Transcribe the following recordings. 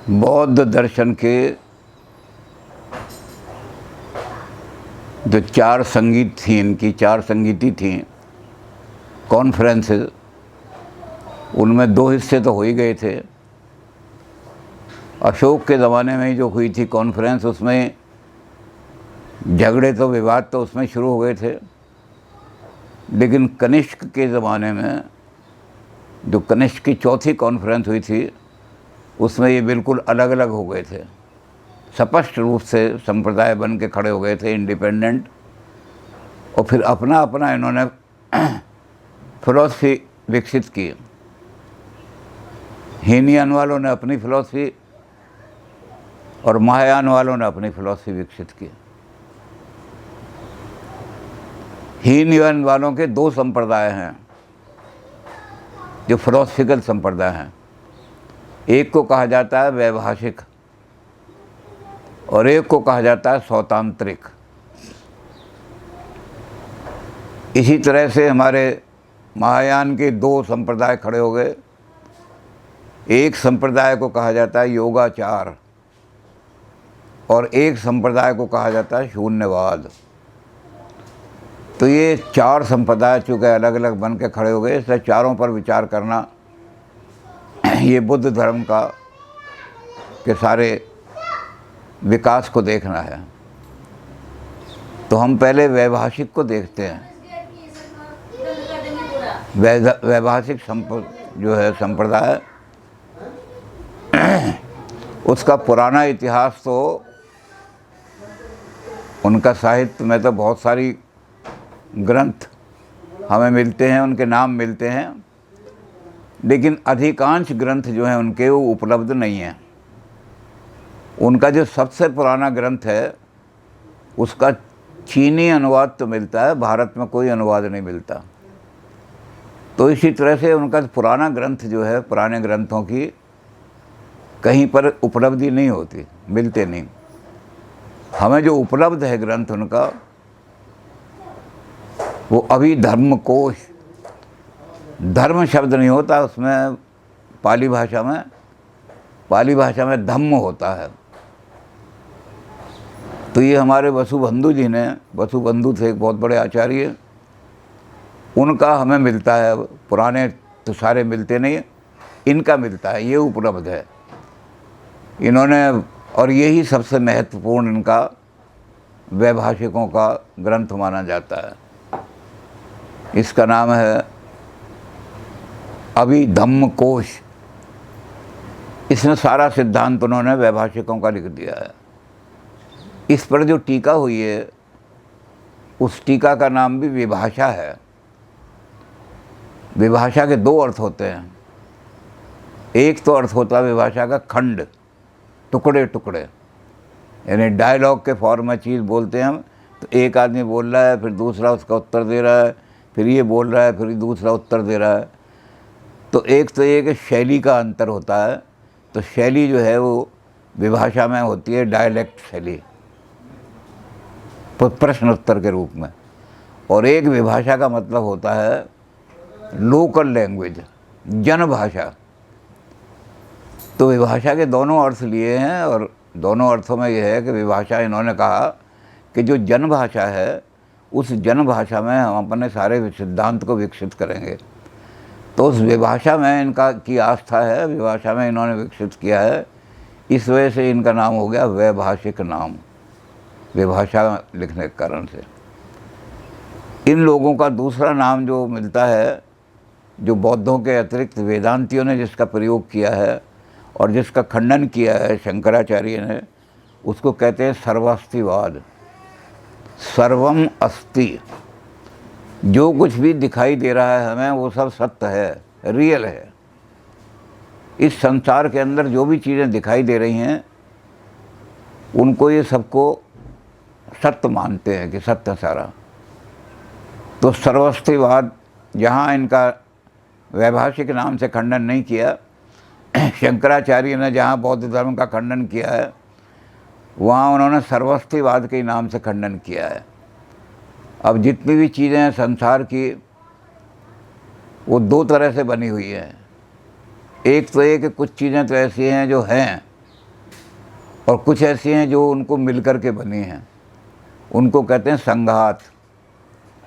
बौद्ध दर्शन के जो चार संगीत थी, इनकी चार संगीति थी कॉन्फ्रेंसेस, उनमें दो हिस्से तो हो ही गए थे। अशोक के ज़माने में जो हुई थी कॉन्फ्रेंस, उसमें झगड़े तो विवाद तो उसमें शुरू हो गए थे, लेकिन कनिष्क के ज़माने में जो कनिष्क की चौथी कॉन्फ्रेंस हुई थी उसमें ये बिल्कुल अलग अलग हो गए थे। स्पष्ट रूप से संप्रदाय बन के खड़े हो गए थे, इंडिपेंडेंट, और फिर अपना अपना इन्होंने फिलॉसफी विकसित की। हीनयान वालों ने अपनी फिलॉसफी और महायान वालों ने अपनी फिलॉसफी विकसित की। हीनयान वालों के दो संप्रदाय हैं जो फिलॉसफिकल संप्रदाय हैं। एक को कहा जाता है वैभाषिक और एक को कहा जाता है सौतांत्रिक। इसी तरह से हमारे महायान के दो संप्रदाय खड़े हो गए। एक संप्रदाय को कहा जाता है योगाचार और एक संप्रदाय को कहा जाता है शून्यवाद। तो ये चार संप्रदाय चूँकि अलग अलग बन के खड़े हो गए, इसलिए चारों पर विचार करना ये बुद्ध धर्म का के सारे विकास को देखना है। तो हम पहले वैभाषिक को देखते हैं। वैभाषिक जो है संप्रदाय, उसका पुराना इतिहास तो, उनका साहित्य में तो बहुत सारी ग्रंथ हमें मिलते हैं, उनके नाम मिलते हैं, लेकिन अधिकांश ग्रंथ जो हैं उनके वो उपलब्ध नहीं हैं। उनका जो सबसे पुराना ग्रंथ है उसका चीनी अनुवाद तो मिलता है, भारत में कोई अनुवाद नहीं मिलता। तो इसी तरह से उनका पुराना ग्रंथ जो है, पुराने ग्रंथों की कहीं पर उपलब्धि नहीं होती, मिलते नहीं। हमें जो उपलब्ध है ग्रंथ उनका, वो अभिधर्मकोश, धर्म शब्द नहीं होता उसमें, पाली भाषा में धम्म होता है। तो ये हमारे वसुबंधु जी ने, वसुबंधु थे एक बहुत बड़े आचार्य, उनका हमें मिलता है। पुराने तो सारे मिलते नहीं, इनका मिलता है, ये उपलब्ध है इन्होंने, और यही सबसे महत्वपूर्ण इनका वैभाषिकों का ग्रंथ माना जाता है। इसका नाम है अभिधम्मकोश। इसमें सारा सिद्धांत उन्होंने वैभाषिकों का लिख दिया है। इस पर जो टीका हुई है, उस टीका का नाम भी विभाषा है। विभाषा के दो अर्थ होते हैं। एक तो अर्थ होता है विभाषा का खंड, टुकड़े टुकड़े, यानी डायलॉग के फॉर्म में चीज़ बोलते हैं हम। तो एक आदमी बोल रहा है, फिर दूसरा उसका उत्तर दे रहा है, फिर ये बोल रहा है, फिर दूसरा उत्तर दे रहा है। तो एक तो ये कि शैली का अंतर होता है। तो शैली जो है वो विभाषा में होती है डायलेक्ट शैली, प्रश्न उत्तर के रूप में। और एक विभाषा का मतलब होता है लोकल लैंग्वेज, जनभाषा। तो विभाषा के दोनों अर्थ लिए हैं, और दोनों अर्थों में यह है कि विभाषा, इन्होंने कहा कि जो जनभाषा है उस जनभाषा में हम अपने सारे सिद्धांत को विकसित करेंगे। तो उस विभाषा में इनका की आस्था है, विभाषा में इन्होंने विकसित किया है। इस वजह से इनका नाम हो गया वैभाषिक नाम, विभाषा लिखने के कारण से। इन लोगों का दूसरा नाम जो मिलता है, जो बौद्धों के अतिरिक्त वेदांतियों ने जिसका प्रयोग किया है और जिसका खंडन किया है शंकराचार्य ने, उसको कहते हैं सर्वास्तिवाद। सर्वम अस्ति, जो कुछ भी दिखाई दे रहा है हमें वो सब सत्य है, रियल है। इस संसार के अंदर जो भी चीज़ें दिखाई दे रही हैं उनको ये सबको सत्य मानते हैं कि सत्य सारा। तो सर्वास्तिवाद, जहाँ इनका वैभाषिक नाम से खंडन नहीं किया, शंकराचार्य ने जहाँ बौद्ध धर्म का खंडन किया है, वहाँ उन्होंने सर्वास्तिवाद के नाम से खंडन किया है। अब जितनी भी चीज़ें हैं संसार की, वो दो तरह से बनी हुई हैं। एक तो ये कि कुछ चीज़ें तो ऐसी हैं जो हैं और कुछ ऐसी हैं जो उनको मिलकर के बनी हैं, उनको कहते हैं संघात।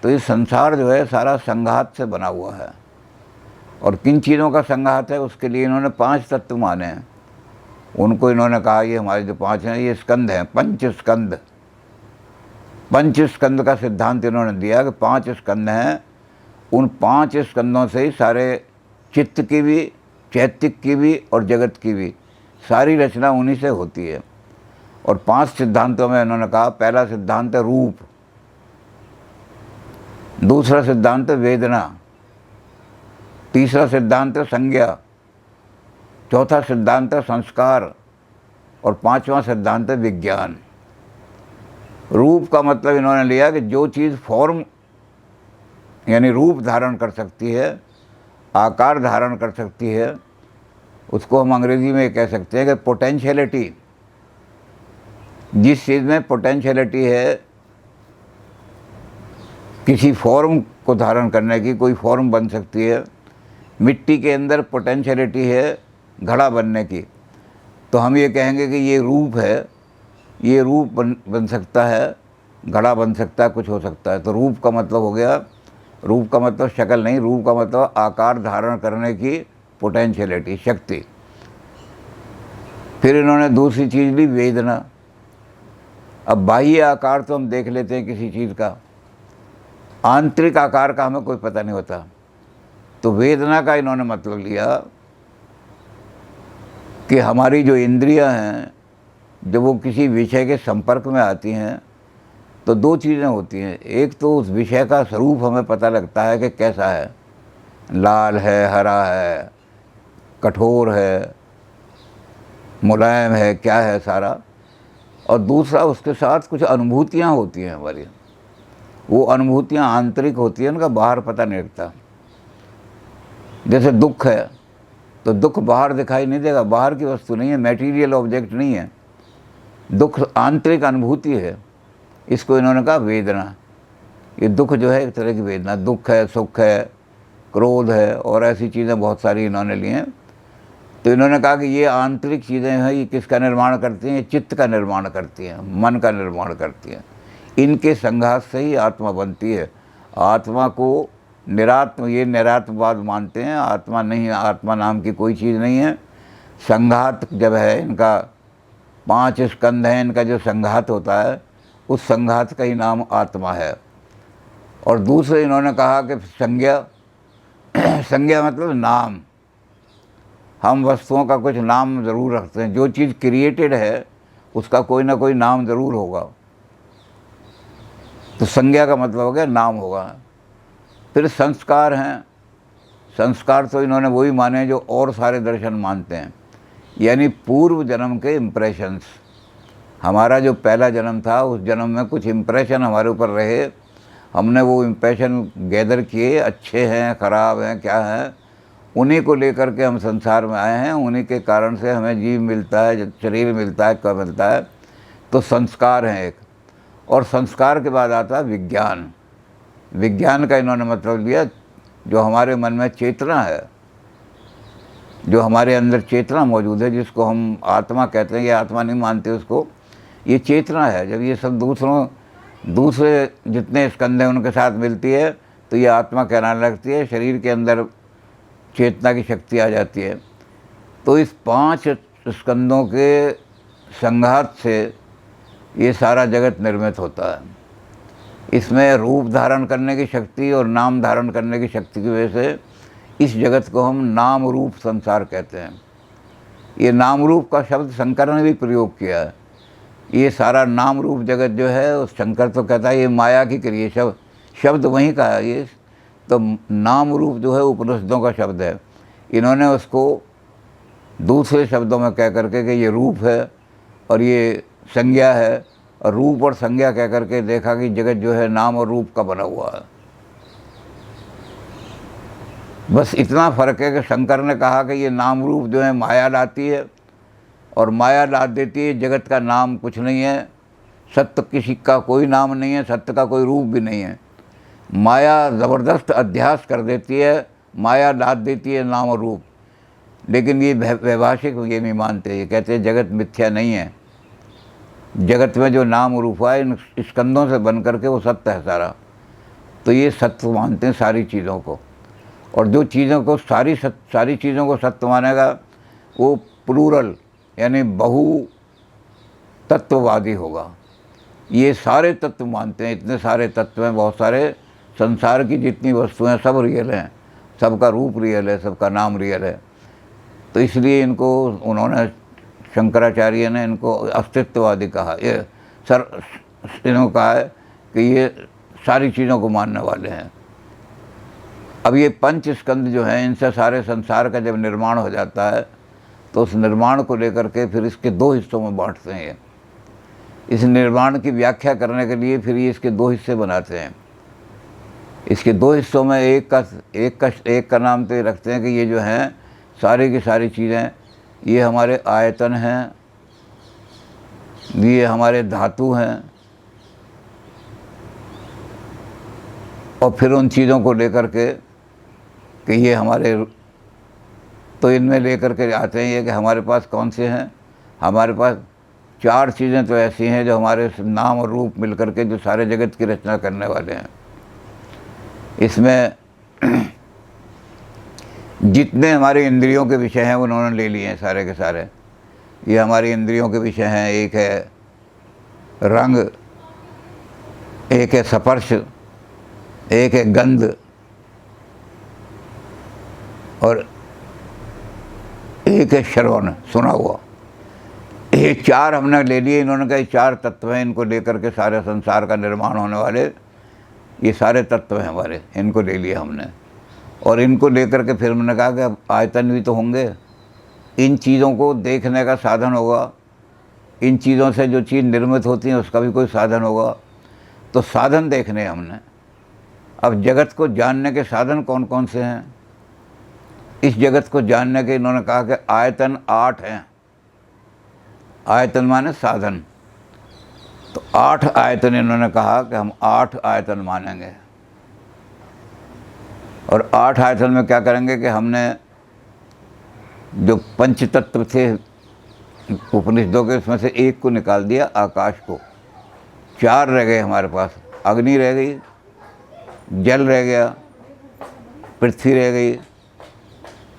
तो ये संसार जो है सारा संघात से बना हुआ है। और किन चीज़ों का संघात है, उसके लिए इन्होंने 5 तत्व माने हैं। उनको इन्होंने कहा ये हमारे जो 5 हैं ये स्कंद हैं, पंच स्कंद। पंच स्कंद का सिद्धांत इन्होंने दिया कि 5 स्कंद हैं। उन 5 स्कंदों से ही सारे चित्त की भी, चैत्तिक की भी और जगत की भी सारी रचना उन्हीं से होती है। और 5 सिद्धांतों में इन्होंने कहा, पहला सिद्धांत है रूप, दूसरा सिद्धांत है वेदना, तीसरा सिद्धांत है संज्ञा, चौथा सिद्धांत है संस्कार और 5वां सिद्धांत है विज्ञान। रूप का मतलब इन्होंने लिया कि जो चीज़ फॉर्म यानी रूप धारण कर सकती है, आकार धारण कर सकती है, उसको हम अंग्रेजी में कह सकते हैं कि पोटेंशियलिटी। जिस चीज़ में पोटेंशियलिटी है किसी फॉर्म को धारण करने की, कोई फॉर्म बन सकती है। मिट्टी के अंदर पोटेंशियलिटी है घड़ा बनने की, तो हम ये कहेंगे कि ये रूप है, ये रूप बन सकता है, घड़ा बन सकता है, कुछ हो सकता है। तो रूप का मतलब हो गया, रूप का मतलब शक्ल नहीं, रूप का मतलब आकार धारण करने की पोटेंशियलिटी, शक्ति। फिर इन्होंने दूसरी चीज़ ली वेदना। अब बाह्य आकार तो हम देख लेते हैं किसी चीज़ का, आंतरिक आकार का हमें कोई पता नहीं होता। तो वेदना का इन्होंने मतलब लिया कि हमारी जो इंद्रियां हैं, जब वो किसी विषय के संपर्क में आती हैं तो 2 चीज़ें होती हैं। एक तो उस विषय का स्वरूप हमें पता लगता है कि कैसा है, लाल है, हरा है, कठोर है, मुलायम है, क्या है सारा। और दूसरा उसके साथ कुछ अनुभूतियाँ होती हैं हमारी, वो अनुभूतियाँ आंतरिक होती हैं, उनका बाहर पता नहीं लगता। जैसे दुख है तो दुख बाहर दिखाई नहीं देगा, बाहर की वस्तु नहीं है, मटेरियल ऑब्जेक्ट नहीं है, दुख आंतरिक अनुभूति है। इसको इन्होंने कहा वेदना। ये दुख जो है एक तरह की वेदना, दुख है, सुख है, क्रोध है और ऐसी चीज़ें बहुत सारी इन्होंने ली हैं। तो इन्होंने कहा कि ये आंतरिक चीज़ें हैं, ये किसका निर्माण करती हैं, ये चित्त का निर्माण करती हैं, मन का निर्माण करती हैं। इनके संघात से ही आत्मा बनती है। आत्मा को निरात्म, ये निरात्मवाद मानते हैं, आत्मा नहीं, आत्मा नाम की कोई चीज़ नहीं है। संघात जब है, इनका 5 स्कंद हैं, इनका जो संघात होता है उस संघात का ही नाम आत्मा है। और दूसरे इन्होंने कहा कि संज्ञा, संज्ञा मतलब नाम। हम वस्तुओं का कुछ नाम ज़रूर रखते हैं, जो चीज़ क्रिएटेड है उसका कोई ना कोई नाम ज़रूर होगा। तो संज्ञा का मतलब हो गया नाम होगा। फिर संस्कार हैं। संस्कार तो इन्होंने वही माने जो और सारे दर्शन मानते हैं, यानी पूर्व जन्म के इम्प्रेशंस। हमारा जो पहला जन्म था उस जन्म में कुछ इम्प्रेशन हमारे ऊपर रहे, हमने वो इम्प्रेशन गैदर किए, अच्छे हैं, ख़राब हैं, क्या हैं, उन्हीं को लेकर के हम संसार में आए हैं। उन्हीं के कारण से हमें जीव मिलता है, शरीर मिलता है, कब मिलता है। तो संस्कार हैं एक। और संस्कार के बाद आता है विज्ञान। विज्ञान का इन्होंने मतलब लिया जो हमारे मन में चेतना है, जो हमारे अंदर चेतना मौजूद है, जिसको हम आत्मा कहते हैं, ये आत्मा नहीं मानते उसको, ये चेतना है। जब ये सब दूसरे जितने स्कंद हैं उनके साथ मिलती है तो ये आत्मा कहलाने लगती है, शरीर के अंदर चेतना की शक्ति आ जाती है। तो इस 5 स्कंदों के संघात से ये सारा जगत निर्मित होता है। इसमें रूप धारण करने की शक्ति और नाम धारण करने की शक्ति की वजह से इस जगत को हम नाम रूप संसार कहते हैं। ये नाम रूप का शब्द शंकर ने भी प्रयोग किया है। ये सारा नाम रूप जगत जो है, उस शंकर तो कहता है ये माया की क्रिया, शब्द वहीं का है ये। तो नाम रूप जो है उपनिषदों का शब्द है, इन्होंने उसको दूसरे शब्दों में कह करके कि ये रूप है और ये संज्ञा है, और रूप और संज्ञा कह करके देखा कि जगत जो है नाम और रूप का बना हुआ है। बस इतना फ़र्क है कि शंकर ने कहा कि ये नाम रूप जो है माया लाती है और माया ला देती है, जगत का नाम कुछ नहीं है, सत्य किसी का कोई नाम नहीं है, सत्य का कोई रूप भी नहीं है। माया ज़बरदस्त अध्यास कर देती है, माया लाद देती है नाम और रूप। लेकिन ये वैभाषिक ये नहीं मानते, ये कहते हैं जगत मिथ्या नहीं है, जगत में जो नाम रूप है इन स्कंदों से बन करके वो सत्य है सारा। तो ये सत्य मानते हैं सारी चीज़ों को, और जो चीज़ों को सारी चीज़ों को सत्य मानेगा वो प्लूरल यानी बहु तत्ववादी होगा। ये सारे तत्व मानते हैं, इतने सारे तत्व हैं, बहुत सारे, संसार की जितनी वस्तुएं सब रियल हैं, सबका रूप रियल है, सबका नाम रियल है। तो इसलिए इनको उन्होंने, शंकराचार्य ने इनको अस्तित्ववादी कहा। ये इन्होंने कहा है कि ये सारी चीज़ों को मानने वाले हैं। अब ये पंच स्कंद जो हैं, इनसे सारे संसार का जब निर्माण हो जाता है तो उस निर्माण को लेकर के फिर इसके दो हिस्सों में बांटते हैं। इस निर्माण की व्याख्या करने के लिए फिर ये इसके दो हिस्से बनाते हैं। इसके दो हिस्सों में एक का नाम तो ये रखते हैं कि ये जो हैं सारी की सारी चीज़ें, ये हमारे आयतन हैं, ये हमारे धातु हैं, और फिर उन चीज़ों को लेकर के कि ये हमारे, तो इनमें लेकर के आते हैं ये कि हमारे पास कौन से हैं। हमारे पास चार चीज़ें तो ऐसी हैं जो हमारे नाम और रूप मिलकर के जो सारे जगत की रचना करने वाले हैं। इसमें जितने हमारे इंद्रियों के विषय हैं उन्होंने ले लिए हैं सारे के सारे। ये हमारी इंद्रियों के विषय हैं, एक है रंग, एक है स्पर्श, एक है गंध, और एक है श्रवण, सुना हुआ। ये चार हमने ले लिए। इन्होंने कहा ये चार तत्व हैं, इनको लेकर के सारे संसार का निर्माण होने वाले ये सारे तत्व हैं हमारे, इनको ले लिया हमने। और इनको लेकर के फिर हमने कहा कि अब आयतन भी तो होंगे, इन चीज़ों को देखने का साधन होगा, इन चीज़ों से जो चीज़ निर्मित होती है उसका भी कोई साधन होगा। तो साधन देखने हमने। अब जगत को जानने के साधन कौन कौन से हैं? इस जगत को जानने के इन्होंने कहा कि आयतन 8 हैं। आयतन माने साधन। तो 8 आयतन इन्होंने कहा कि हम 8 आयतन मानेंगे। और 8 आयतन में क्या करेंगे कि हमने जो पंच तत्व थे उपनिषदों के, उसमें से एक को निकाल दिया, आकाश को। 4 रह गए हमारे पास। अग्नि रह गई, जल रह गया, पृथ्वी रह गई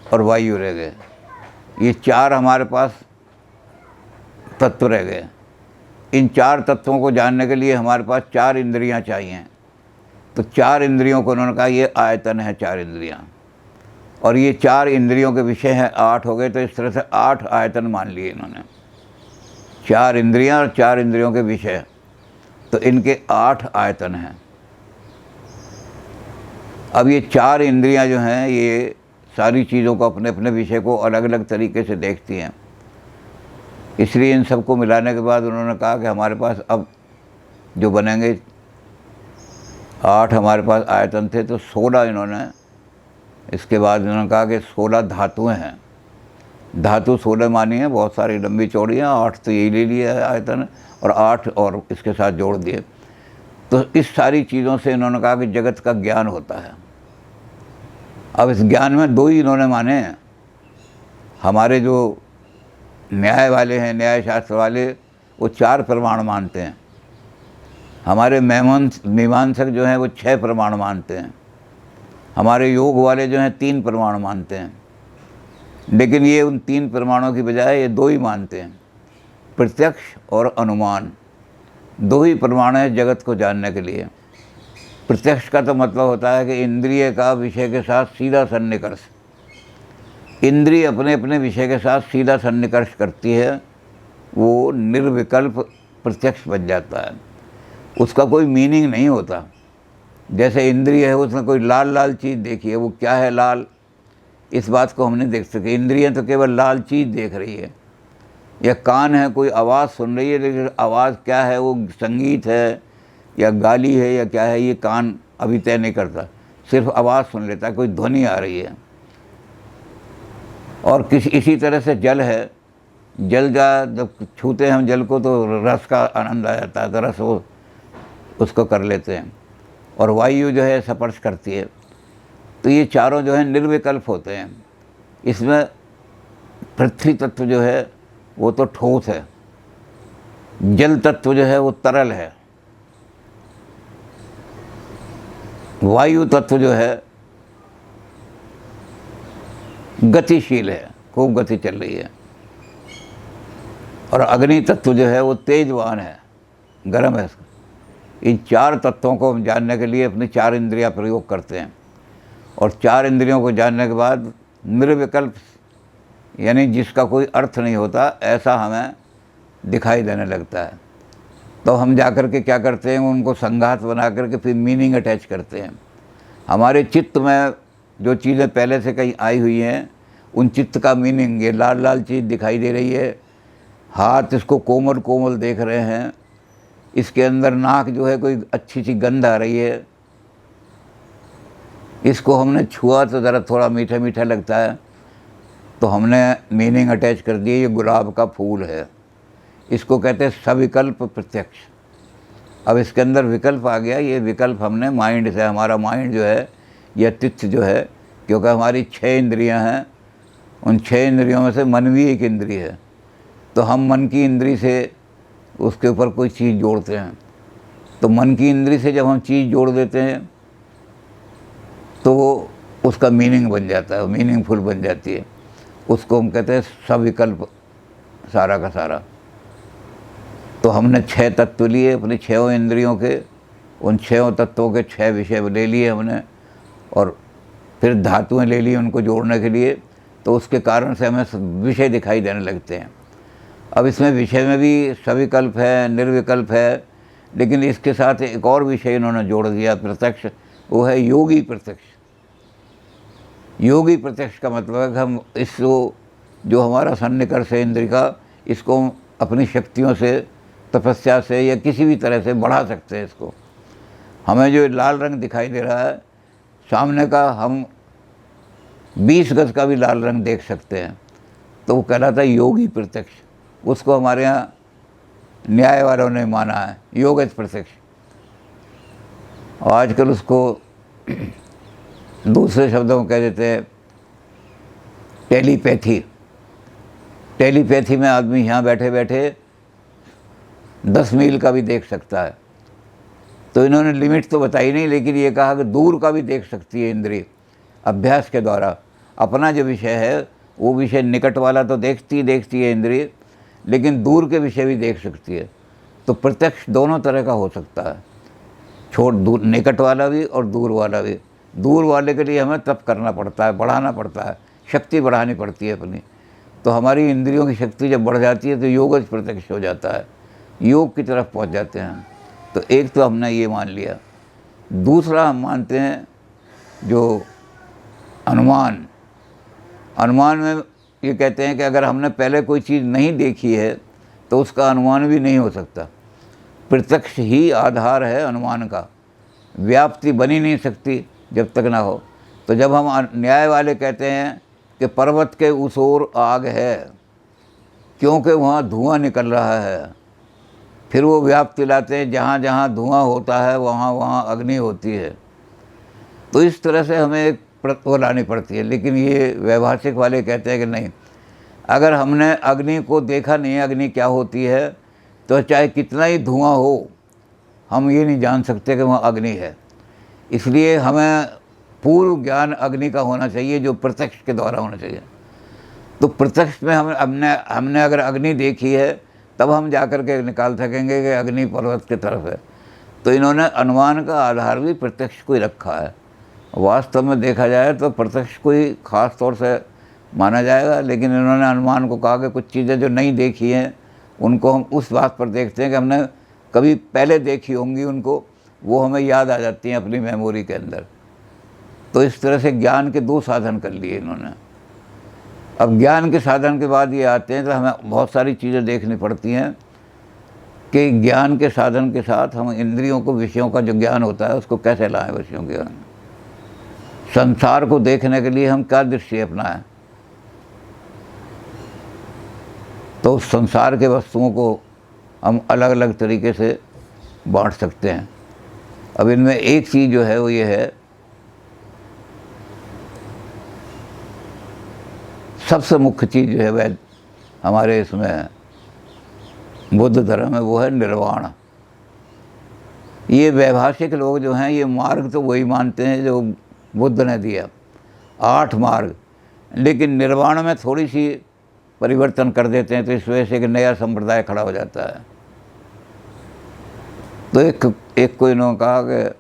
और वायु रह गए। ये 4 हमारे पास तत्व रह गए। इन 4 तत्वों को जानने के लिए हमारे पास 4 इंद्रियां चाहिए। तो 4 इंद्रियों को उन्होंने कहा ये आयतन है, 4 इंद्रियां। और ये 4 इंद्रियों के विषय हैं, 8 हो गए। तो इस तरह से 8 आयतन मान लिए इन्होंने। 4 इंद्रियां और 4 इंद्रियों के विषय, तो इनके 8 आयतन हैं। अब ये 4 इंद्रियां जो हैं ये सारी चीज़ों को, अपने अपने विषय को अलग अलग तरीके से देखती हैं। इसलिए इन सबको मिलाने के बाद उन्होंने कहा कि हमारे पास अब जो बनेंगे, 8 हमारे पास आयतन थे, तो 16 इन्होंने, इसके बाद इन्होंने कहा कि 16 धातुएं हैं। धातु 16 मानी है, बहुत सारी लंबी चौड़ी हैं। 8 तो यही ले लिया है आयतन, और 8 और इसके साथ जोड़ दिए। तो इस सारी चीज़ों से इन्होंने कहा कि जगत का ज्ञान होता है। अब इस ज्ञान में 2 ही इन्होंने माने हैं। हमारे जो न्याय वाले हैं, न्याय शास्त्र वाले, वो 4 प्रमाण मानते हैं। हमारे मीमांसक जो हैं वो 6 प्रमाण मानते हैं। हमारे योग वाले जो हैं 3 प्रमाण मानते हैं। लेकिन ये उन 3 प्रमाणों की बजाय ये 2 ही मानते हैं, प्रत्यक्ष और अनुमान। 2 ही प्रमाण हैं जगत को जानने के लिए। प्रत्यक्ष का तो मतलब होता है कि इंद्रिय का विषय के साथ सीधा सन्निकर्ष। इंद्रिय अपने अपने विषय के साथ सीधा सन्निकर्ष करती है, वो निर्विकल्प प्रत्यक्ष बन जाता है। उसका कोई मीनिंग नहीं होता। जैसे इंद्रिय है, उसने कोई लाल लाल चीज़ देखी है, वो क्या है लाल, इस बात को हम नहीं देख सके। इंद्रियां तो केवल लाल चीज़ देख रही है। या कान है, कोई आवाज़ सुन रही है, लेकिन आवाज़ क्या है, वो संगीत है या गाली है या क्या है, ये कान अभी तय नहीं करता, सिर्फ आवाज़ सुन लेता है, कोई ध्वनि आ रही है। और इसी तरह से जल है। जल का जब छूते हैं हम जल को तो रस का आनंद आ जाता है, तो रस वो उसको कर लेते हैं। और वायु जो है स्पर्श करती है। तो ये चारों जो है निर्विकल्प होते हैं। इसमें पृथ्वी तत्व जो है वो तो ठोस है, जल तत्व जो है वो तरल है, वायु तत्व जो है गतिशील है, खूब गति चल रही है, और अग्नि तत्व जो है वो तेजवान है, गर्म है। इन चार तत्वों को हम जानने के लिए अपनी चार इंद्रियां प्रयोग करते हैं, और चार इंद्रियों को जानने के बाद निर्विकल्प, यानी जिसका कोई अर्थ नहीं होता, ऐसा हमें दिखाई देने लगता है। तो हम जाकर के क्या करते हैं, उनको संघात बना करके फिर मीनिंग अटैच करते हैं। हमारे चित्त में जो चीज़ें पहले से कहीं आई हुई हैं, उन चित्त का मीनिंग, ये लाल लाल चीज़ दिखाई दे रही है, हाथ इसको कोमल कोमल देख रहे हैं, इसके अंदर नाक जो है कोई अच्छी सी गंध आ रही है, इसको हमने छुआ तो ज़रा थोड़ा मीठा मीठा लगता है, तो हमने मीनिंग अटैच कर दिया, ये गुलाब का फूल है। इसको कहते हैं सविकल्प प्रत्यक्ष। अब इसके अंदर विकल्प आ गया, ये विकल्प हमने माइंड से, हमारा माइंड जो है यह तिथ्य जो है, क्योंकि हमारी 6 इंद्रियां हैं, उन 6 इंद्रियों में से मन भी एक इंद्रिय है, तो हम मन की इंद्री से उसके ऊपर कोई चीज़ जोड़ते हैं। तो मन की इंद्री से जब हम चीज़ जोड़ देते हैं तो उसका मीनिंग बन जाता है, मीनिंगफुल बन जाती है, उसको हम कहते हैं सविकल्प, सारा का सारा। तो हमने 6 तत्व लिए अपने 6 इंद्रियों के, उन 6 तत्वों के 6 विषय ले लिए हमने, और फिर धातुएं ले ली उनको जोड़ने के लिए, तो उसके कारण से हमें विषय दिखाई देने लगते हैं। अब इसमें विषय में भी सविकल्प है, निर्विकल्प है, लेकिन इसके साथ एक और विषय इन्होंने जोड़ दिया, प्रत्यक्ष, वो है योगी प्रत्यक्ष। योगी प्रत्यक्ष का मतलब है कि हम इसको, जो हमारा सन्निकर्ष है इंद्रिय का, इसको अपनी शक्तियों से, तपस्या से या किसी भी तरह से बढ़ा सकते हैं। इसको हमें जो लाल रंग दिखाई दे रहा है सामने का, हम 20 गज का भी लाल रंग देख सकते हैं, तो वो कहलाता है योगी प्रत्यक्ष। उसको हमारे यहाँ न्याय वालों ने माना है योगज प्रत्यक्ष। और आजकल उसको दूसरे शब्दों में कह देते हैं टेलीपैथी। टेलीपैथी में आदमी यहाँ बैठे बैठे 10 मील का भी देख सकता है। तो इन्होंने लिमिट तो बताई नहीं, लेकिन ये कहा कि दूर का भी देख सकती है इंद्रिय अभ्यास के द्वारा। अपना जो विषय है वो विषय निकट वाला तो देखती है इंद्रिय, लेकिन दूर के विषय भी देख सकती है। तो प्रत्यक्ष दोनों तरह का हो सकता है, दूर, निकट वाला भी और दूर वाला भी। दूर वाले के लिए हमें तप करना पड़ता है, बढ़ाना पड़ता है, शक्ति बढ़ानी पड़ती है अपनी। तो हमारी इंद्रियों की शक्ति जब बढ़ जाती है तो योगज प्रत्यक्ष हो जाता है, योग की तरफ पहुंच जाते हैं। तो एक तो हमने ये मान लिया। दूसरा हम मानते हैं जो अनुमान। अनुमान में ये कहते हैं कि अगर हमने पहले कोई चीज़ नहीं देखी है तो उसका अनुमान भी नहीं हो सकता। प्रत्यक्ष ही आधार है अनुमान का, व्याप्ति बन ही नहीं सकती जब तक ना हो। तो जब हम न्याय वाले कहते हैं कि पर्वत के उस ओर आग है क्योंकि वहाँ धुआं निकल रहा है, फिर वो व्याप्ति लाते हैं जहाँ जहाँ धुआं होता है वहाँ वहाँ अग्नि होती है। तो इस तरह से हमें एक वो लानी पड़ती है। लेकिन ये वैभाषिक वाले कहते हैं कि नहीं, अगर हमने अग्नि को देखा नहीं, अग्नि क्या होती है, तो चाहे कितना ही धुआं हो हम ये नहीं जान सकते कि वहाँ अग्नि है। इसलिए हमें पूर्व ज्ञान अग्नि का होना चाहिए, जो प्रत्यक्ष के द्वारा होना चाहिए। तो प्रत्यक्ष में हमने अगर अग्नि देखी है तब हम जाकर के निकाल सकेंगे कि अग्नि पर्वत की तरफ है। तो इन्होंने अनुमान का आधार भी प्रत्यक्ष को ही रखा है। वास्तव में देखा जाए तो प्रत्यक्ष को ही ख़ास तौर से माना जाएगा, लेकिन इन्होंने अनुमान को कहा कि कुछ चीज़ें जो नहीं देखी हैं उनको हम उस बात पर देखते हैं कि हमने कभी पहले देखी होंगी, उनको वो हमें याद आ जाती हैं अपनी मेमोरी के अंदर। तो इस तरह से ज्ञान के 2 साधन कर लिए इन्होंने। अब ज्ञान के साधन के बाद ये आते हैं तो हमें बहुत सारी चीज़ें देखनी पड़ती हैं कि ज्ञान के साधन के साथ हम इंद्रियों को, विषयों का जो ज्ञान होता है उसको कैसे लाएं। विषयों के ज्ञान, संसार को देखने के लिए हम क्या दृष्टि अपनाएं, तो उस संसार के वस्तुओं को हम अलग अलग तरीके से बांट सकते हैं। अब इनमें एक चीज़ जो है वो ये है, सबसे मुख्य चीज़ जो है वह हमारे इसमें बुद्ध धर्म है वो है निर्वाण। ये वैभाषिक लोग जो हैं ये मार्ग तो वही मानते हैं जो बुद्ध ने दिया, 8 मार्ग, लेकिन निर्वाण में थोड़ी सी परिवर्तन कर देते हैं, तो इस वजह से एक नया संप्रदाय खड़ा हो जाता है। तो एक को इन्होंने कहा कि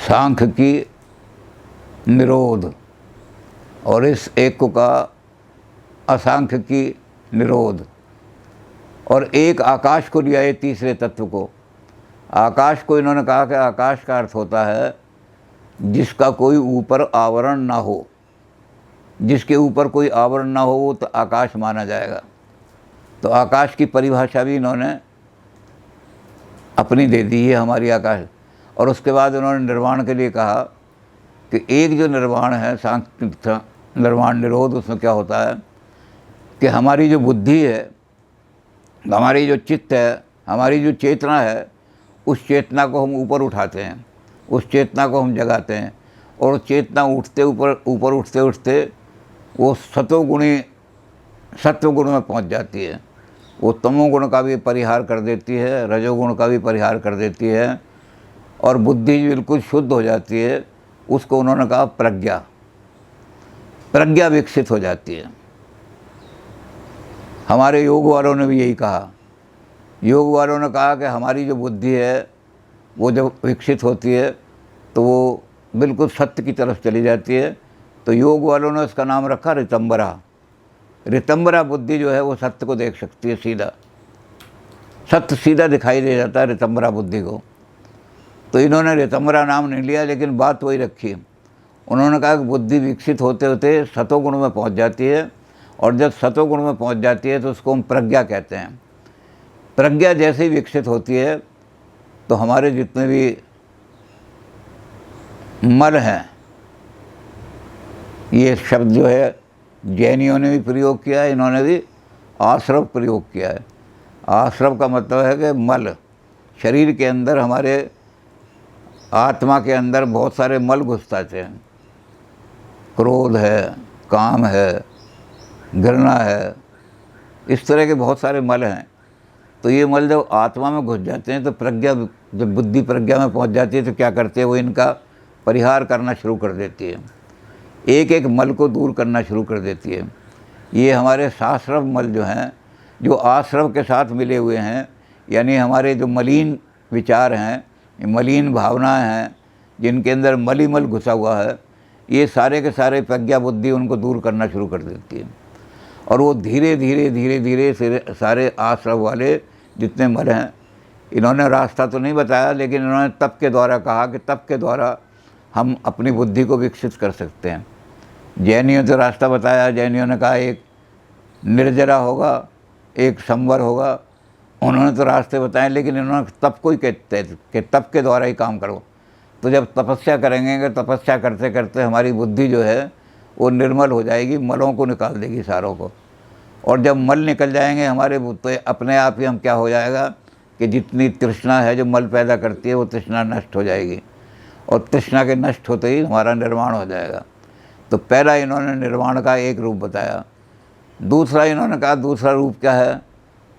सांख्य की निरोध, और इस एक को कहा असंख्य की निरोध, और एक आकाश को लिया है तीसरे तत्व को। आकाश को इन्होंने कहा कि आकाश का अर्थ होता है जिसका कोई ऊपर आवरण ना हो, जिसके ऊपर कोई आवरण ना हो वो तो आकाश माना जाएगा। तो आकाश की परिभाषा भी इन्होंने अपनी दे दी है, हमारी आकाश। और उसके बाद उन्होंने निर्वाण के लिए कहा कि एक जो निर्वाण है सांख्य निर्वाण निरोध, उसमें क्या होता है कि हमारी जो बुद्धि है, हमारी जो चित्त है, हमारी जो चेतना है, उस चेतना को हम ऊपर उठाते हैं, उस चेतना को हम जगाते हैं, और चेतना उठते ऊपर उठते उठते वो सत्वगुण में पहुंच जाती है। वो तमोगुण का भी परिहार कर देती है, रजोगुण का भी परिहार कर देती है, और बुद्धि बिल्कुल शुद्ध हो जाती है। उसको उन्होंने कहा प्रज्ञा विकसित हो जाती है। हमारे योग वालों ने भी यही कहा। योग वालों ने कहा कि हमारी जो बुद्धि है वो जब विकसित होती है तो वो बिल्कुल सत्य की तरफ चली जाती है। तो योग वालों ने उसका नाम रखा ऋतंबरा। ऋतंबरा बुद्धि जो है वो सत्य को देख सकती है, सीधा सत्य सीधा दिखाई दे जाता है ऋतंबरा बुद्धि को। तो इन्होंने ऋतंबरा नाम नहीं लिया, लेकिन बात वही रखी। उन्होंने कहा कि बुद्धि विकसित होते होते सतोगुण में पहुंच जाती है, और जब सतोगुण में पहुंच जाती है तो उसको हम प्रज्ञा कहते हैं। प्रज्ञा जैसे ही विकसित होती है तो हमारे जितने भी मल हैं, ये शब्द जो है जैनियों ने भी प्रयोग किया है, इन्होंने भी आश्रव प्रयोग किया है। आश्रव का मतलब है कि मल, शरीर के अंदर, हमारे आत्मा के अंदर बहुत सारे मल घुस जाते हैं। क्रोध है, काम है, घृणा है, इस तरह के बहुत सारे मल हैं। तो ये मल जब आत्मा में घुस जाते हैं तो प्रज्ञा, जब बुद्धि प्रज्ञा में पहुंच जाती है तो क्या करते हैं, वो इनका परिहार करना शुरू कर देती है, एक एक मल को दूर करना शुरू कर देती है। ये हमारे साश्रव मल जो हैं, जो आश्रव के साथ मिले हुए हैं, यानी हमारे जो मलिन विचार हैं, मलिन भावनाएं हैं, जिनके अंदर मल घुसा हुआ है, ये सारे के सारे प्रज्ञा बुद्धि उनको दूर करना शुरू कर देती है। और वो धीरे धीरे सारे आश्रव वाले जितने मल हैं, इन्होंने रास्ता तो नहीं बताया, लेकिन इन्होंने तप के द्वारा कहा कि तप के द्वारा हम अपनी बुद्धि को विकसित कर सकते हैं। जैनियों तो रास्ता बताया, जैनियों ने कहा एक निर्जरा होगा, एक संवर होगा, उन्होंने तो रास्ते बताए, लेकिन इन्होंने तप को ही कहते हैं कि तप के द्वारा ही काम करो। तो जब तपस्या करेंगे कि तपस्या करते करते हमारी बुद्धि जो है वो निर्मल हो जाएगी, मलों को निकाल देगी सारों को। और जब मल निकल जाएंगे हमारे, तो अपने आप ही हम क्या हो जाएगा कि जितनी तृष्णा है जो मल पैदा करती है वो तृष्णा नष्ट हो जाएगी, और तृष्णा के नष्ट होते ही हमारा निर्वाण हो जाएगा। तो पहला इन्होंने निर्वाण का एक रूप बताया। दूसरा इन्होंने कहा दूसरा रूप क्या है,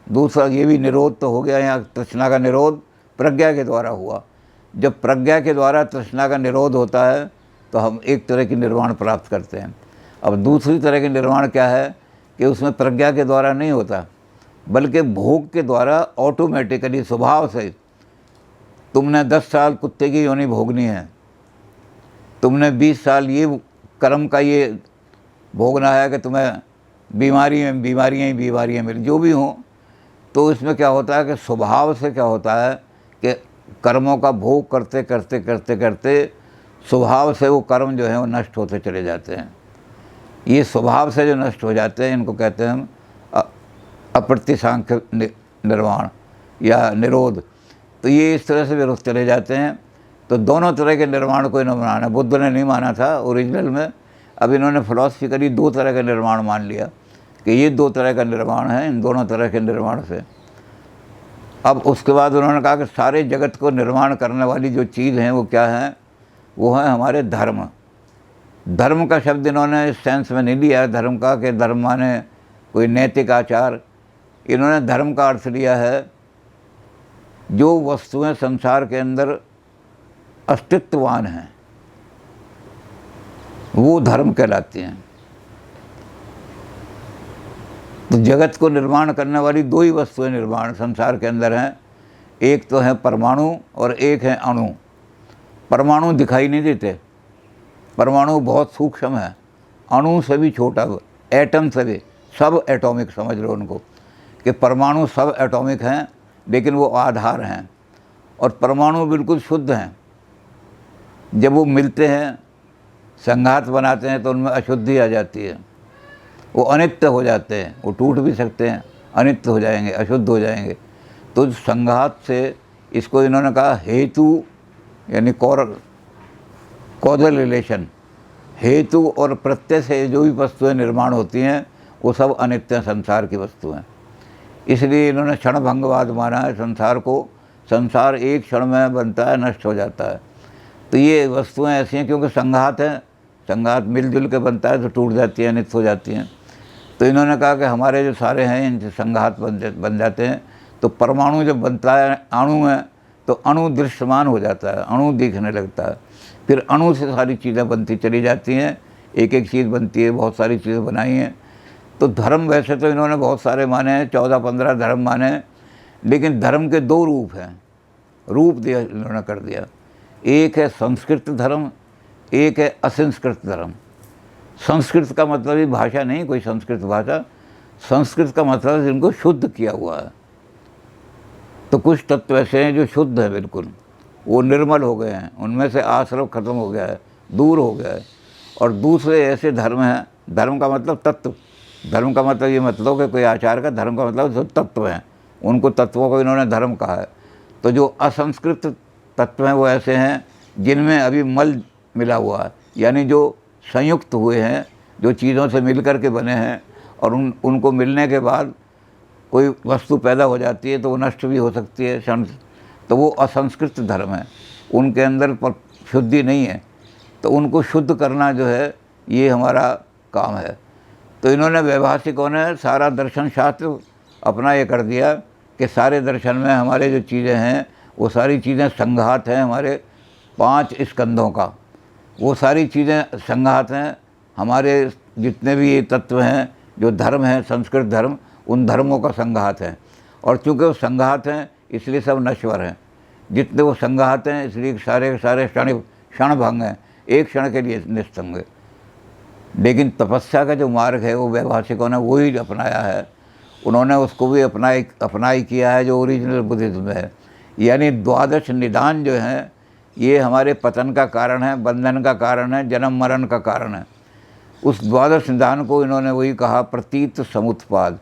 दूसरा ये भी निरोध तो हो गया, यहाँ तृष्णा का निरोध प्रज्ञा के द्वारा हुआ। जब प्रज्ञा के द्वारा तृष्णा का निरोध होता है तो हम एक तरह की निर्वाण प्राप्त करते हैं। अब दूसरी तरह की निर्वाण क्या है कि उसमें प्रज्ञा के द्वारा नहीं होता, बल्कि भोग के द्वारा ऑटोमेटिकली स्वभाव से। तुमने 10 साल कुत्ते की योनि भोगनी है, तुमने 20 साल ये कर्म का ये भोगना है कि तुम्हें बीमारियाँ मिली, जो भी हों। तो इसमें क्या होता है कि स्वभाव से क्या होता है कि कर्मों का भोग करते करते करते करते स्वभाव से वो कर्म जो है वो नष्ट होते चले जाते हैं। ये स्वभाव से जो नष्ट हो जाते हैं इनको कहते हैं हम अप्रतिसांख्य निर्वाण या निरोध। तो ये इस तरह से विरोध चले जाते हैं। तो दोनों तरह के निर्माण को इन्होंने माना। बुद्ध ने नहीं माना था ओरिजिनल में, अब इन्होंने फिलॉसफिकली 2 तरह का निर्माण मान लिया कि ये 2 तरह का निर्माण है, इन दोनों तरह के निर्माण से। अब उसके बाद उन्होंने कहा कि सारे जगत को निर्माण करने वाली जो चीज़ हैं वो क्या हैं, वो है हमारे धर्म। धर्म का शब्द इन्होंने इस सेंस में नहीं लिया धर्म का कि धर्म माने कोई नैतिक आचार इन्होंने धर्म का अर्थ लिया है जो वस्तुएं संसार के अंदर अस्तित्ववान हैं वो धर्म कहलाती हैं। तो जगत को निर्माण करने वाली दो ही वस्तुएं निर्माण संसार के अंदर हैं, एक तो है परमाणु और एक है अणु। परमाणु दिखाई नहीं देते, परमाणु बहुत सूक्ष्म है, अणु से भी छोटा, एटम से भी, सब एटॉमिक समझ लो उनको कि परमाणु सब एटॉमिक हैं लेकिन वो आधार हैं। और परमाणु बिल्कुल शुद्ध हैं, जब वो मिलते हैं संघात बनाते हैं तो उनमें अशुद्धि आ जाती है, वो अनित्य हो जाते हैं, वो टूट भी सकते हैं, अनित्य हो जाएंगे, अशुद्ध हो जाएंगे। तो संघात से इसको इन्होंने कहा हेतु यानी कॉजल रिलेशन, हेतु और प्रत्यय से जो भी वस्तुएं निर्माण होती हैं वो सब अनित्य संसार की वस्तुएं। इसलिए इन्होंने क्षणभंगवाद माना है संसार को, संसार एक क्षण में बनता है, नष्ट हो जाता है। तो ये वस्तुएं ऐसी हैं क्योंकि संघात है, संघात मिलजुल के बनता है तो टूट जाती है, नित्य हो जाती हैं। तो इन्होंने कहा कि हमारे जो सारे हैं इनसे संघात बन जाते हैं। तो परमाणु जब बनता है अणु में तो अणु दृश्यमान हो जाता है, अणु दिखने लगता है, फिर अणु से सारी चीज़ें बनती चली जाती हैं, एक एक चीज़ बनती है, बहुत सारी चीज़ें बनाई हैं। तो धर्म वैसे तो इन्होंने बहुत सारे माने हैं, 14-15 धर्म माने हैं, लेकिन धर्म के दो रूप हैं, रूप दिया इन्होंने कर दिया। एक है संस्कृत धर्म, एक है असंस्कृत धर्म। संस्कृत का मतलब ही भाषा नहीं, कोई संस्कृत भाषा, संस्कृत का मतलब जिनको शुद्ध किया हुआ है। तो कुछ तत्व ऐसे हैं जो शुद्ध है, बिल्कुल वो निर्मल हो गए हैं, उनमें से आश्रव खत्म हो गया है, दूर हो गया है। और दूसरे ऐसे धर्म हैं, धर्म का मतलब तत्व, धर्म का मतलब ये मतलब कि कोई आचार का, धर्म का मतलब जो तत्व हैं, उनको तत्वों को इन्होंने धर्म कहा है। तो जो असंस्कृत तत्व हैं वो ऐसे हैं जिनमें अभी मल मिला हुआ है, यानी जो संयुक्त हुए हैं, जो चीज़ों से मिल कर के बने हैं और उनको मिलने के बाद कोई वस्तु पैदा हो जाती है तो वो नष्ट भी हो सकती है क्षण, तो वो असंस्कृत धर्म है, उनके अंदर शुद्धि नहीं है। तो उनको शुद्ध करना जो है ये हमारा काम है। तो इन्होंने वैभाषिकों ने सारा दर्शन शास्त्र अपना ये कर दिया कि सारे दर्शन में हमारे जो चीज़ें हैं वो सारी चीज़ें संघात हैं, हमारे 5 स्कंधों का, वो सारी चीज़ें संघात हैं। हमारे जितने भी ये तत्व हैं जो धर्म हैं, संस्कृत धर्म, उन धर्मों का संघात है। और चूँकि वो संघात हैं इसलिए सब नश्वर हैं, जितने वो संघात हैं इसलिए सारे के सारे क्षणभंग हैं, एक क्षण के लिए निष्ठ होंगे। लेकिन तपस्या का जो मार्ग है वो वैभाषिकों ने वही अपनाया है, उन्होंने उसको भी अपनाई किया है जो ओरिजिनल बुद्धिज्म में है। यानी 12 निदान जो हैं ये हमारे पतन का कारण है, बंधन का कारण है, जन्म मरण का कारण है। उस 12 निदान को इन्होंने वही कहा प्रतीत समुत्पाद।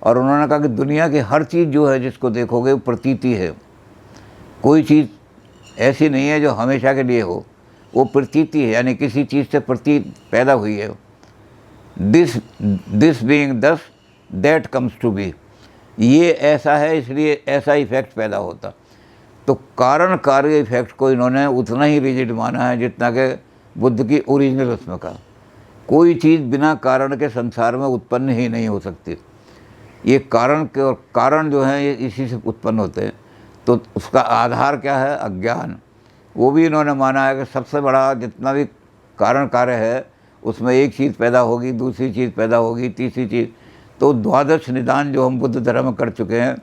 और उन्होंने कहा कि दुनिया की हर चीज़ जो है जिसको देखोगे वो प्रतीति है, कोई चीज़ ऐसी नहीं है जो हमेशा के लिए हो, वो प्रतीति है, यानी किसी चीज़ से प्रतीत पैदा हुई है। दिस बीइंग दस दैट कम्स टू बी, ये ऐसा है इसलिए ऐसा इफेक्ट पैदा होता। तो कारण कार्य इफेक्ट को इन्होंने उतना ही रिजिड माना है जितना कि बुद्ध की ओरिजिनल उसमें का। कोई चीज़ बिना कारण के संसार में उत्पन्न ही नहीं हो सकती। ये कारण के, और कारण जो है ये इसी से उत्पन्न होते हैं। तो उसका आधार क्या है? अज्ञान। वो भी इन्होंने माना है कि सबसे बड़ा जितना भी कारण कार्य है उसमें एक चीज़ पैदा होगी, दूसरी चीज़ पैदा होगी, तीसरी चीज़। तो 12 निदान जो हम बुद्ध धर्म में कर चुके हैं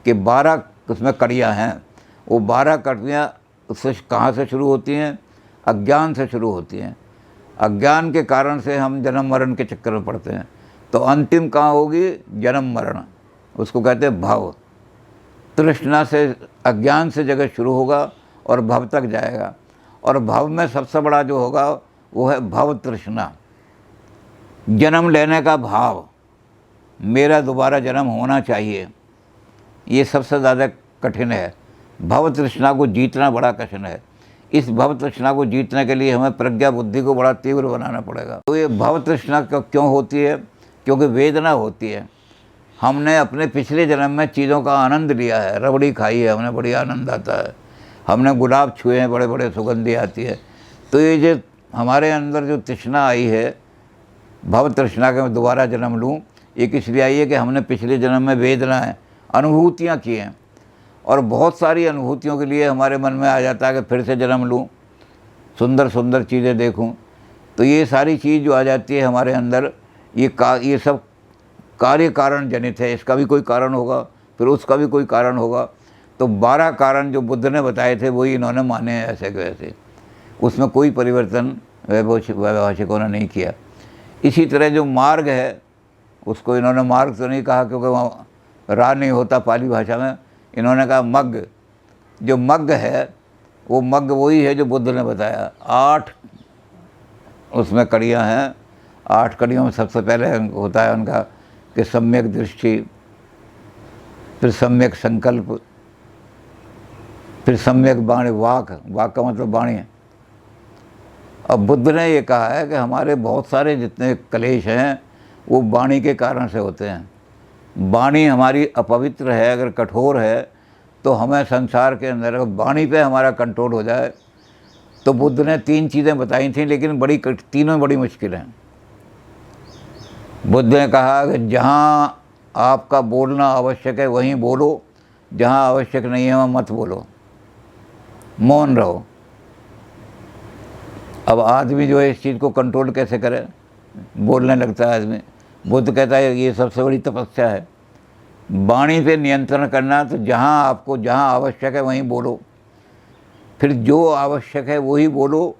कि 12 उसमें कड़ियाँ हैं, वो 12 कड़ियाँ उससे कहाँ से शुरू होती हैं? अज्ञान से शुरू होती हैं। अज्ञान के कारण से हम जन्म मरण के चक्कर में पड़ते हैं। तो अंतिम कहाँ होगी? जन्म मरण, उसको कहते हैं भव। तृष्णा से, अज्ञान से जगत शुरू होगा और भव तक जाएगा। और भव में सबसे बड़ा जो होगा वो है भव तृष्णा, जन्म लेने का भाव, मेरा दोबारा जन्म होना चाहिए, ये सबसे ज़्यादा कठिन है। भव तृष्णा को जीतना बड़ा कठिन है। इस भव तृष्णा को जीतने के लिए हमें प्रज्ञा बुद्धि को बड़ा तीव्र बनाना पड़ेगा। तो ये भव तृष्णा क्यों होती है? क्योंकि वेदना होती है। हमने अपने पिछले जन्म में चीज़ों का आनंद लिया है, रबड़ी खाई है हमने, बड़ी आनंद आता है, हमने गुलाब छुए हैं, बड़े बड़े सुगंधी आती है। तो ये जो हमारे अंदर जो तृष्णा आई है, भव तृष्णा के मैं दोबारा जन्म लूँ, एक इसलिए आई है कि हमने पिछले जन्म में वेदनाएं अनुभूतियाँ की हैं, और बहुत सारी अनुभूतियों के लिए हमारे मन में आ जाता है कि फिर से जन्म लूँ, सुंदर सुंदर चीज़ें देखूँ। तो ये सारी चीज़ जो आ जाती है हमारे अंदर, ये सब कार्य कारण जनित है। इसका भी कोई कारण होगा, फिर उसका भी कोई कारण होगा। तो 12 कारण जो बुद्ध ने बताए थे वही इन्होंने माने हैं ऐसे के वैसे, उसमें कोई परिवर्तन वैभाषिकों ने नहीं किया। इसी तरह जो मार्ग है उसको इन्होंने मार्ग तो नहीं कहा, क्योंकि वहाँ राह नहीं होता पाली भाषा में। इन्होंने कहा मग्ग। जो मग्ग है वो मग्ग वही है जो बुद्ध ने बताया। 8 उसमें कड़ियाँ हैं। 8 कड़ियों में सबसे पहले होता है उनका कि सम्यक दृष्टि, फिर सम्यक संकल्प, फिर सम्यक वाणी। वाक का मतलब वाणी है। अब बुद्ध ने ये कहा है कि हमारे बहुत सारे जितने क्लेश हैं वो वाणी के कारण से होते हैं। वाणी हमारी अपवित्र है, अगर कठोर है, तो हमें संसार के अंदर वाणी पे हमारा कंट्रोल हो जाए। तो बुद्ध ने 3 चीज़ें बताई थी, लेकिन तीनों बड़ी मुश्किल हैं। बुद्ध ने कहा कि जहाँ आपका बोलना आवश्यक है वहीं बोलो, जहाँ आवश्यक नहीं है वहाँ मत बोलो, मौन रहो। अब आदमी जो है इस चीज़ को कंट्रोल कैसे करे? बोलने लगता है आदमी। बुद्ध कहता है ये सबसे बड़ी तपस्या है, वाणी पे नियंत्रण करना। तो जहाँ आवश्यक है वहीं बोलो, फिर जो आवश्यक है वही बोलो,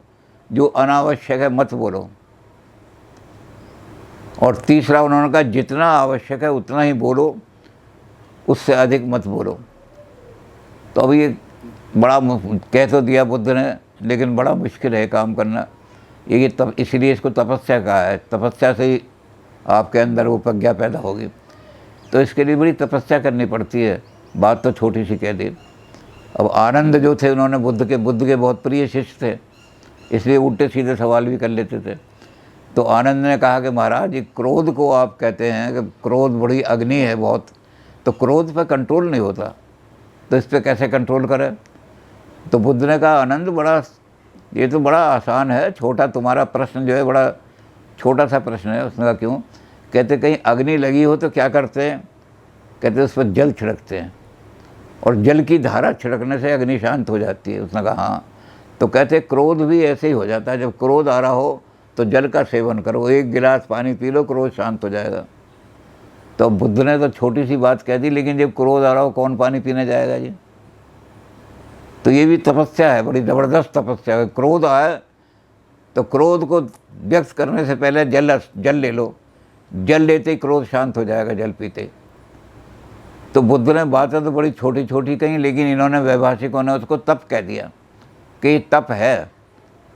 जो अनावश्यक है मत बोलो। और तीसरा उन्होंने कहा जितना आवश्यक है उतना ही बोलो, उससे अधिक मत बोलो। तो अब ये बड़ा कह तो दिया बुद्ध ने, लेकिन बड़ा मुश्किल है काम करना। ये इसलिए इसको तपस्या कहा है। तपस्या से ही आपके अंदर वो प्रज्ञा पैदा होगी। तो इसके लिए बड़ी तपस्या करनी पड़ती है। बात तो छोटी सी कह दी। अब आनंद जो थे, उन्होंने बुद्ध के बहुत प्रिय शिष्य थे, इसलिए उल्टे सीधे सवाल भी कर लेते थे। तो आनंद ने कहा कि महाराज, ये क्रोध को आप कहते हैं कि क्रोध बड़ी अग्नि है बहुत, तो क्रोध पर कंट्रोल नहीं होता, तो इस पर कैसे कंट्रोल करें? तो बुद्ध ने कहा आनंद, ये तो बड़ा आसान है, छोटा तुम्हारा प्रश्न जो है बड़ा छोटा सा प्रश्न है। उसने कहा क्यों? कहते कहीं अग्नि लगी हो तो क्या करते हैं? कहते उस पर जल छिड़कते हैं, और जल की धारा छिड़कने से अग्नि शांत हो जाती है। उसने कहा हाँ। तो कहते क्रोध भी ऐसे ही हो जाता है, जब क्रोध आ रहा हो तो जल का सेवन करो, 1 गिलास पानी पी लो, क्रोध शांत हो जाएगा। तो बुद्ध ने तो छोटी सी बात कह दी, लेकिन जब क्रोध आ रहा हो कौन पानी पीने जाएगा जी? तो ये भी तपस्या है, बड़ी ज़बरदस्त तपस्या है। क्रोध आए तो क्रोध को व्यक्त करने से पहले जल ले लो, जल लेते ही क्रोध शांत हो जाएगा, जल पीते। तो बुद्ध ने बातें तो बड़ी छोटी छोटी कही, लेकिन इन्होंने वैभाषिकों ने उसको तप कह दिया कि ये तप है,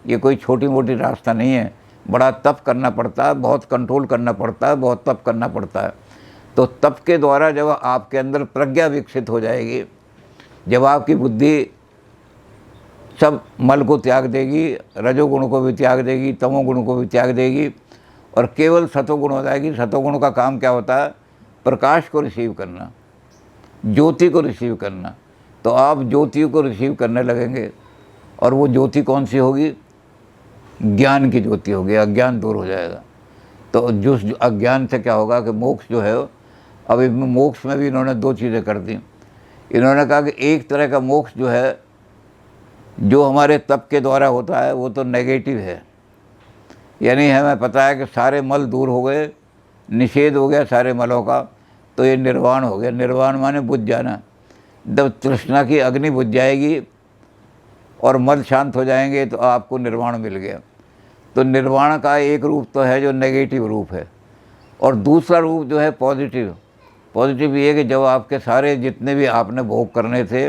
ये कोई छोटी मोटी रास्ता नहीं है, बड़ा तप करना पड़ता है, बहुत कंट्रोल करना पड़ता है, बहुत तप करना पड़ता है। तो तप के द्वारा जब आपके अंदर प्रज्ञा विकसित हो जाएगी, जब आपकी बुद्धि सब मल को त्याग देगी, रजोगुण को भी त्याग देगी, तमोगुण को भी त्याग देगी, और केवल सतोगुण हो जाएगी। सतोगुण का काम क्या होता है? प्रकाश को रिसीव करना, ज्योति को रिसीव करना। तो आप ज्योति को रिसीव करने लगेंगे, और वो ज्योति कौन सी होगी? ज्ञान की ज्योति होगी, अज्ञान दूर हो जाएगा। तो जो अज्ञान से क्या होगा कि मोक्ष जो है, अब इसमें मोक्ष में भी इन्होंने 2 चीज़ें कर दी। इन्होंने कहा कि एक तरह का मोक्ष जो है, जो हमारे तप के द्वारा होता है, वो तो नेगेटिव है, यानी हमें पता है कि सारे मल दूर हो गए, निषेध हो गया सारे मलों का, तो ये निर्वाण हो गया। निर्वाण माने बुझ जाना। जब तृष्णा की अग्नि बुझ जाएगी और मल शांत हो जाएंगे तो आपको निर्वाण मिल गया। तो निर्वाण का एक रूप तो है जो नेगेटिव रूप है, और दूसरा रूप जो है पॉजिटिव। पॉजिटिव ये कि जब आपके सारे जितने भी आपने भोग करने थे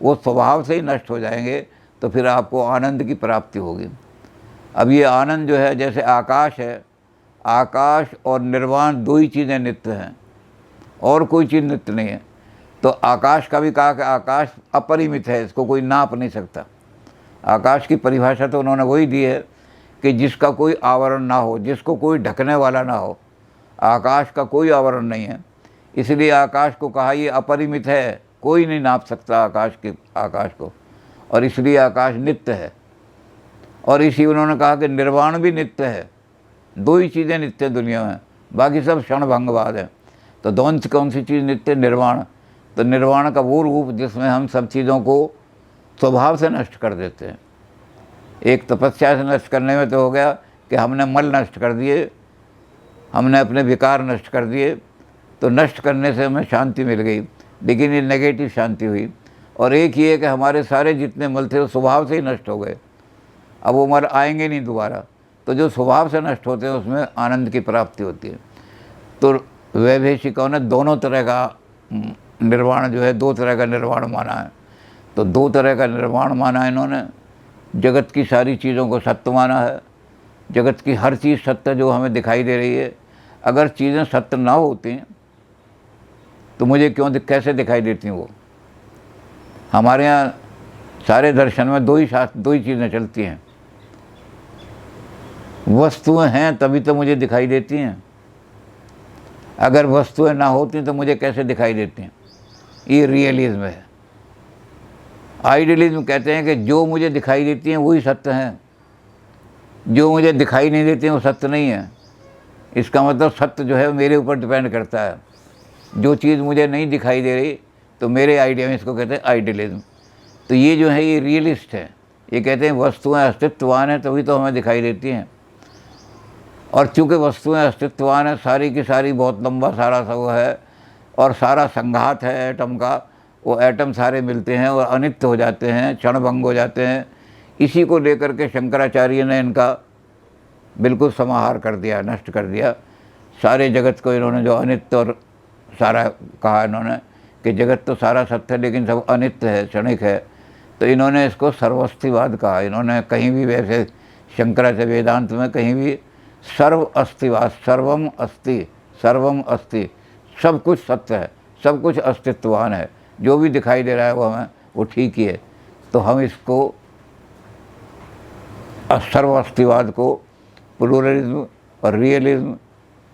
वो स्वभाव से ही नष्ट हो जाएंगे, तो फिर आपको आनंद की प्राप्ति होगी। अब ये आनंद जो है जैसे आकाश है, आकाश और निर्वाण 2 ही चीज़ें नित्य हैं, और कोई चीज़ नित्य नहीं है। तो आकाश का भी कहा कि आकाश अपरिमित है, इसको कोई नाप नहीं सकता। आकाश की परिभाषा तो उन्होंने वही दी है कि जिसका कोई आवरण ना हो, जिसको कोई ढकने वाला ना हो। आकाश का कोई आवरण नहीं है, इसलिए आकाश को कहा ये अपरिमित है, कोई नहीं नाप सकता आकाश को, और इसलिए आकाश नित्य है। और इसी उन्होंने कहा कि निर्वाण भी नित्य है। 2 ही चीज़ें नित्य दुनिया में, बाकी सब क्षणभंगवाद है। तो कौन सी चीज़ नित्य? निर्वाण। तो निर्वाण का वो रूप जिसमें हम सब चीज़ों को स्वभाव से नष्ट कर देते हैं। एक तपस्या से नष्ट करने में तो हो गया कि हमने मल नष्ट कर दिए, हमने अपने विकार नष्ट कर दिए, तो नष्ट करने से हमें शांति मिल गई, लेकिन ये नेगेटिव शांति हुई। और एक ये है कि हमारे सारे जितने मल थे वो स्वभाव से ही नष्ट हो गए, अब वो मल आएंगे नहीं दोबारा। तो जो स्वभाव से नष्ट होते हैं उसमें आनंद की प्राप्ति होती है। तो वैभेषिकों ने दोनों तरह का निर्वाण जो है, दो तरह का निर्वाण माना है। तो दो तरह का निर्वाण माना है इन्होंने। जगत की सारी चीज़ों को सत्य माना है, जगत की हर चीज़ सत्य जो हमें दिखाई दे रही है। अगर चीज़ें सत्य ना होती तो मुझे कैसे दिखाई देती वो? हमारे यहाँ सारे दर्शन में दो ही चीज़ें चलती हैं, वस्तुएं हैं तभी तो मुझे दिखाई देती हैं, अगर वस्तुएं ना होती तो मुझे कैसे दिखाई देती हैं? ये रियलिज्म है। आइडियलिज्म कहते हैं कि जो मुझे दिखाई देती हैं वही सत्य हैं, जो मुझे दिखाई नहीं देती हैं वो सत्य नहीं है। इसका मतलब सत्य जो है मेरे ऊपर डिपेंड करता है। जो चीज़ मुझे नहीं दिखाई दे रही तो मेरे आइडिया में, इसको कहते हैं आइडियलिज्म। तो ये जो है ये रियलिस्ट है। ये कहते हैं वस्तुएं अस्तित्ववान हैं तभी तो हमें दिखाई देती हैं, और चूँकि वस्तुएं अस्तित्ववान हैं, सारी की सारी बहुत लंबा सारा सब है और सारा संघात है एटम का, वो एटम सारे मिलते हैं और अनित्य हो जाते हैं, क्षणभंग हो जाते हैं। इसी को लेकर के शंकराचार्य ने इनका बिल्कुल समाहार कर दिया, नष्ट कर दिया। सारे जगत को इन्होंने जो अनित्य और सारा कहा इन्होंने कि जगत तो सारा सत्य है लेकिन सब अनित्य है, क्षणिक है। तो इन्होंने इसको सर्वस्तिवाद कहा। इन्होंने कहीं भी, वैसे शंकराचार्य वेदांत में कहीं भी सर्व अस्तिवाद, सर्वम अस्ति, सब कुछ सत्य है, सब कुछ अस्तित्ववान है, जो भी दिखाई दे रहा है वो हमें वो ठीक ही है। तो हम इसको सर्वअस्तिवाद को प्लूरलिज्म और रियलिज्म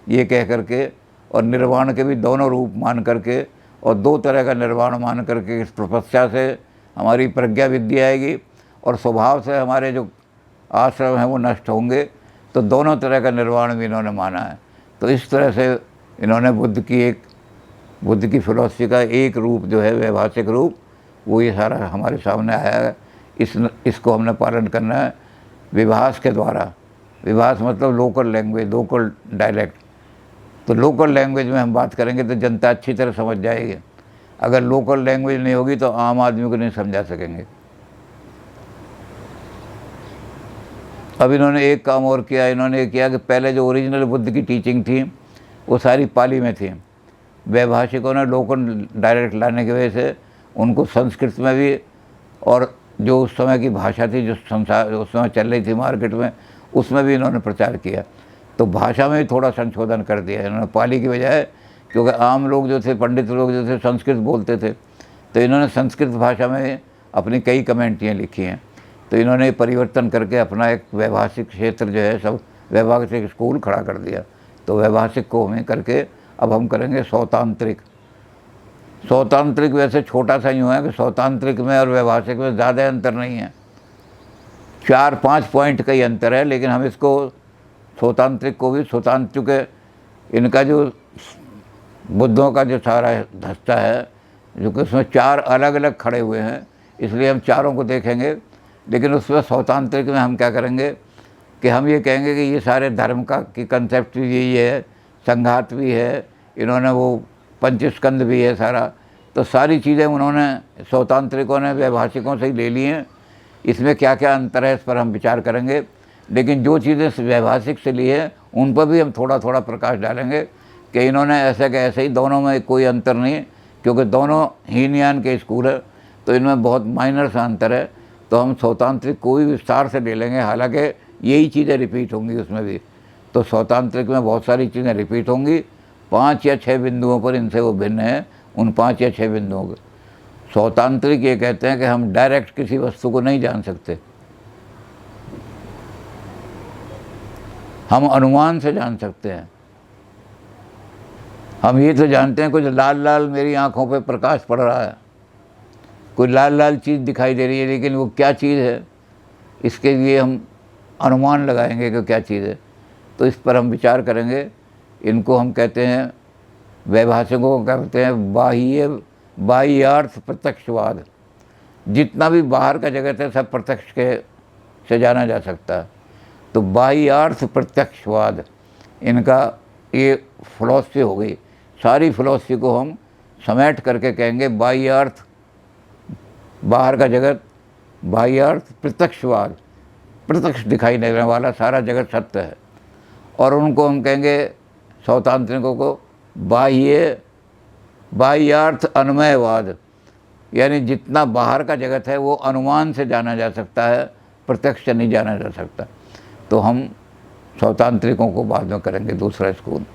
ये कह करके, और निर्वाण के भी दोनों रूप मान करके, और दो तरह का निर्वाण मान करके, इस तपस्या से हमारी प्रज्ञा वृद्धि आएगी और स्वभाव से हमारे जो आश्रम हैं वो नष्ट होंगे। तो दोनों तरह का निर्वाण भी इन्होंने माना है। तो इस तरह से इन्होंने बुद्ध की फिलॉसफी का एक रूप जो है, वैभाषिक रूप, वो ये सारा हमारे सामने आया है। इसको हमने पालन करना है विभास के द्वारा। विभास मतलब लोकल लैंग्वेज, लोकल डायलेक्ट। तो लोकल लैंग्वेज में हम बात करेंगे तो जनता अच्छी तरह समझ जाएगी। अगर लोकल लैंग्वेज नहीं होगी तो आम आदमी को नहीं समझा सकेंगे। अब इन्होंने एक काम और किया, इन्होंने ये किया कि पहले जो ओरिजिनल बुद्ध की टीचिंग थी वो सारी पाली में थी। वैभाषिकों ने लोकल डायरेक्ट लाने की वजह से उनको संस्कृत में भी, और जो उस समय की भाषा थी, जो संसार उस समय चल रही थी मार्केट में, उसमें भी इन्होंने प्रचार किया। तो भाषा में भी थोड़ा संशोधन कर दिया इन्होंने पाली की बजाय, क्योंकि आम लोग जो थे, पंडित लोग जो थे, संस्कृत बोलते थे। तो इन्होंने संस्कृत भाषा में अपनी कई कमेंट्रियाँ लिखी हैं। तो इन्होंने परिवर्तन करके अपना एक वैभाषिक क्षेत्र जो है, सब वैभाषिक स्कूल खड़ा कर दिया। तो वैभाषिक को हमें करके अब हम करेंगे सौतांत्रिक। सौतांत्रिक वैसे छोटा सा यूँ है कि सौतांत्रिक में और वैभाषिक में ज़्यादा अंतर नहीं है, 4-5 पॉइंट का ही अंतर है। लेकिन हम इसको सौतांत्रिक को भी स्वतांत्रिक, इनका जो बुद्धों का जो सारा धस्ता है, जो कि उसमें 4 अलग अलग खड़े हुए हैं, इसलिए हम चारों को देखेंगे। लेकिन उसमें सौतांत्रिक में हम क्या करेंगे कि हम ये कहेंगे कि ये सारे धर्म का की कंसेप्ट भी यही है, संघात भी है, इन्होंने वो पंचस्कंद भी है सारा। तो सारी चीज़ें उन्होंने सौतांत्रिकों ने वैभाषिकों से ही ले ली हैं। इसमें क्या क्या अंतर है इस पर हम विचार करेंगे। लेकिन जो चीज़ें वैभाषिक से ली है उन पर भी हम थोड़ा थोड़ा प्रकाश डालेंगे कि इन्होंने ऐसे के ऐसे ही, दोनों में कोई अंतर नहीं है, क्योंकि दोनों हीनयान के स्कूल है। तो इनमें बहुत माइनर सा अंतर है। तो हम सौतांत्रिक को भी विस्तार से ले लेंगे, हालांकि यही चीज़ें रिपीट होंगी उसमें भी। तो सौतांत्रिक में बहुत सारी चीज़ें रिपीट होंगी, 5 या 6 बिंदुओं पर इनसे वो भिन्न है, उन 5 या 6 बिंदुओं के। सौतांत्रिक ये कहते हैं कि हम डायरेक्ट किसी वस्तु को नहीं जान सकते, हम अनुमान से जान सकते हैं। हम ये तो जानते हैं कुछ लाल लाल मेरी आंखों पे प्रकाश पड़ रहा है, कोई लाल लाल चीज़ दिखाई दे रही है, लेकिन वो क्या चीज़ है इसके लिए हम अनुमान लगाएंगे कि क्या चीज़ है। तो इस पर हम विचार करेंगे। इनको हम कहते हैं, वैभाषिकों को कहते हैं बाह्यार्थ प्रत्यक्षवाद। जितना भी बाहर का जगत है सब प्रत्यक्ष के से जाना जा सकता है। तो बाह्यार्थ प्रत्यक्षवाद इनका ये फिलॉसफी हो गई। सारी फिलॉसफी को हम समेट करके कहेंगे बाह्यार्थ, बाहर का जगत, बाह्यार्थ प्रत्यक्षवाद, प्रत्यक्ष दिखाई देने वाला सारा जगत सत्य है। और उनको हम कहेंगे सौतांत्रिकों को बाह्यार्थ अनुमयवाद, यानी जितना बाहर का जगत है वो अनुमान से जाना जा सकता है, प्रत्यक्ष से नहीं जाना जा सकता। तो हम सौतांत्रिकों को बाद में करेंगे दूसरा स्कूल।